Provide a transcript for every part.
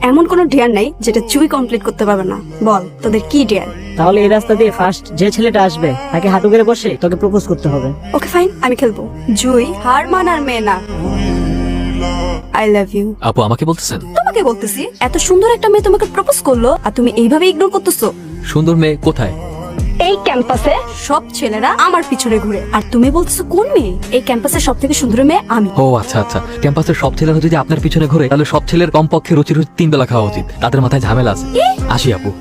এমন কোনো ডিয়ার নাই যেটা চুই কমপ্লিট করতে পারবে না। বল তোদের কি ডিয়ার? তাহলে এই রাস্তা দিয়ে ফার্স্ট যে ছেলেটা আসবে তাকে হাঁটু গেড়ে বসে তোকে প্রপোজ করতে হবে। ওকে ফাইন, আমি খেলবো। জুই হার মানার মেয়ে না। I love you. আপু আমাকে বলতেছেন? তোমাকে বলতেছি, এত সুন্দর একটা মেয়ে তোমাকে প্রপোজ করলো আর তুমি এইভাবে ইগনোর করতেছো। সুন্দর মেয়ে কোথায়? এই ক্যাম্পাসে সব ছেলেরা আমার পিছনে ঘুরে আর তুমি বলতেছো কোন মেয়ে? এই ক্যাম্পাসের সব থেকে সুন্দর মেয়ে আমি। ও আচ্ছা আচ্ছা, ক্যাম্পাসের সব ছেলেরা যদি আপনার পিছনে ঘুরে তাহলে সব ছেলের কমপক্ষে রুচি 3 বেলা খাওয়া উচিত। তাদের মাথায় ঝামেলা আছে। আসি আপু।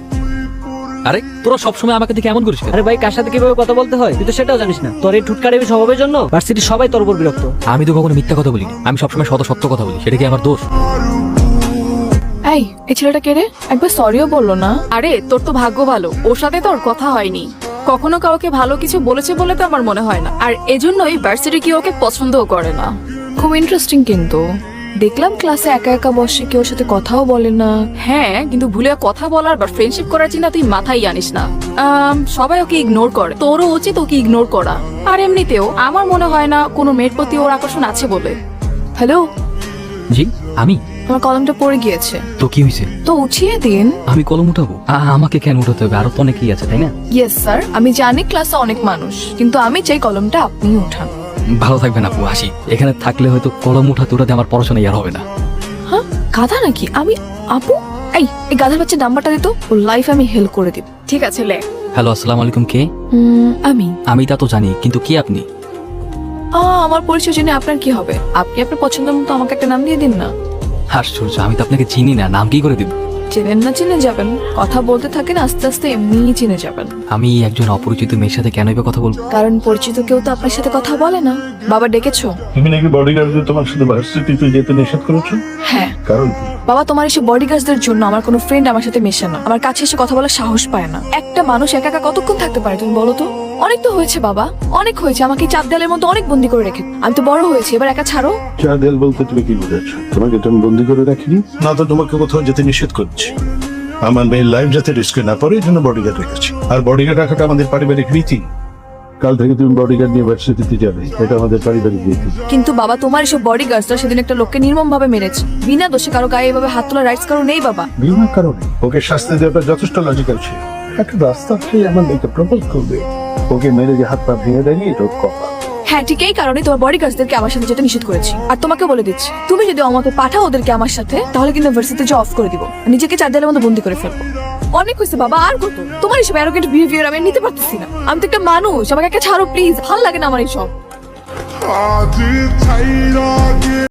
আরে তোরা সবসময় আমাকে দেখে এমন করিস কেন? আরে ভাই, কার সাথে কিভাবে কথা বলতে হয় তুই তো সেটাও জানিস না। তোর এই ঠুটকারে স্বভাবের জন্য ভার্সিটির সবাই তোর উপর বিরক্ত। আমি তো কখনো মিথ্যা কথা বলিনি, আমি সবসময় সত্য কথা বলি। সেটা কি আমার দোষ? এই ছেলেটা কে রে? একবার সরিও বললো না। আরে তোর তো ভাগ্য ভালো, ওর সাথে তোর কথা হয়নি। কখনো কাউকে ভালো কিছু বলেছে বলে তো আমার মনে হয় না, আর এজন্যই ভার্সিটি কি ওকে পছন্দও করে না। খুব ইন্টারেস্টিং কিন্তু দেখলাম ক্লাসে একা একা বসে, কেউ সাথে কথাও বলে না। হ্যাঁ, কিন্তু ভুলে কথা বলার বা ফ্রেন্ডশিপ করার চিন্তা তুই মাথায় আনিস না। সবাই ওকে ইগনোর করে, তোরও উচিত ওকে ইগনোর করা। আর এমনিতেও আমার মনে হয় না কোনো মেয়ের প্রতি ওর আকর্ষণ আছে বলে। হ্যালো, জি আমি। আমার কলমটা পড়ে গিয়েছে, তো কি হয়েছে? তো উঠিয়ে দিন। আমি কলম উঠাবো? আমাকে কেন উঠাতে হবে? আরো তো অনেকেই আছে, তাই না? ইয়েস স্যার, আমি জানি ক্লাসে অনেক মানুষ, কিন্তু আমি চাই কলমটা আপনি উঠান। ভালো থাকবেন আপু, আসি। এখানে থাকলে হয়তো কলম উঠাতে আমার পড়াশোনা আর হবে না। হ্যাঁ, গাধা নাকি আমি? আপু, এই গাধার বাচ্চা নাম্বারটা দিত, ওর লাইফ আমি হেল্প করে দিব। ঠিক আছে, লে। হ্যালো, আসসালামু আলাইকুম। কে? আমি তা তো জানি, কিন্তু কে আপনি? আমার পরিচয় জেনে আপনার কি হবে? আপনি আপনার পছন্দের মতো আমাকে একটা নাম দিয়ে দিন না। আশ্চর্য, আমি তো আপনাকে চিনি না, নাম কি করে দিব? চেনেন না চিনে যাবেন, কথা বলতে থাকেন, আস্তে আস্তে এমনিই চিনে যাবেন। আমি একজন অপরিচিত মেয়ের সাথে কেন এভাবে কথা বলবো? কারণ পরিচিত কেউ তো আপনার সাথে কথা বলে না। বাবা ডেকেছো? তুমি নাকি বডিগার্ডদের তোমার সাথে ভার্সিটিতে যেতে নিষেধ করেছো? হ্যাঁ। কারণ বাবা, তোমার এসে বডিগার্ডদের জন্য আমার কোনো ফ্রেন্ড আমার সাথে মেশে না, আমার কাছে এসে কথা বলার সাহস পায় না। একটা মানুষ একা একা কতক্ষণ থাকতে পারে তুমি বলো তো? অনেক তো হয়েছে বাবা, অনেক হয়েছে। আমাকে চাপ দেয়ালের মধ্যে অনেক বন্দি করে রেখে আমি তো বড় হয়েছি, এবার একা ছাড়ো। চা দেল বলতে তুমি কি বুঝাচ্ছ? তোমাকে তো আমি বন্দি করে রাখিনি, না তো তোমাকে কোথাও যেতে নিষেধ করছি। আমার মেয়ের লাইফ যাতে রিস্কে না পড়ে এই জন্য বডিগার্ড রেখেছি। আর বডিগার্ড রাখাটা আমাদের পারিবারিক রীতি। কাল থেকে তুমি বডিগার্ড নিয়ে ভার্সিটিতে যাবে, এটা আমাদের পারিবারিক রীতি। কিন্তু বাবা, তোমার এসব বডিগার্ডরা সেদিন একটা লোককে নির্মম ভাবে মেরেছে, বিনা দোষে কারো গায়ে এভাবে হাত তোলা রাইটস কারো নেই বাবা। বিনা কারণে ওকে শাস্তি দেওয়াটা যথেষ্ট লজিক্যাল ছিল। একটা রাস্তা খেয়ে আমার মেয়েকে প্রপোজ করবে, ওকে মেরে যে হাত পা ভেঙে দেয়নি, এটা ওর কপাল। হ্যাঁ, ঠিক এই কারণে তোমার বডিগার্ডদেরকে আমার সাথে যেতে নিষেধ করেছি। আর তোমাকে বলে দিচ্ছি, তুমি যদি আমাকে পাঠাও ওদেরকে আমার সাথে, তাহলে কিন্তু ভার্সিটিতে জব অফ করে দিব, নিজেকে চার দেয়ালের মধ্যে বন্দি করে ফেলবো। অনেক হয়েছে বাবা, আর কত? তোমার এসব অ্যারোগেন্ট বিহেভিয়ার আমি নিতে পারতেছি না। আমি তো একটা মানুষ, আমাকে একটা ছাড়ো প্লিজ, ভালো লাগে না আমার এইসব।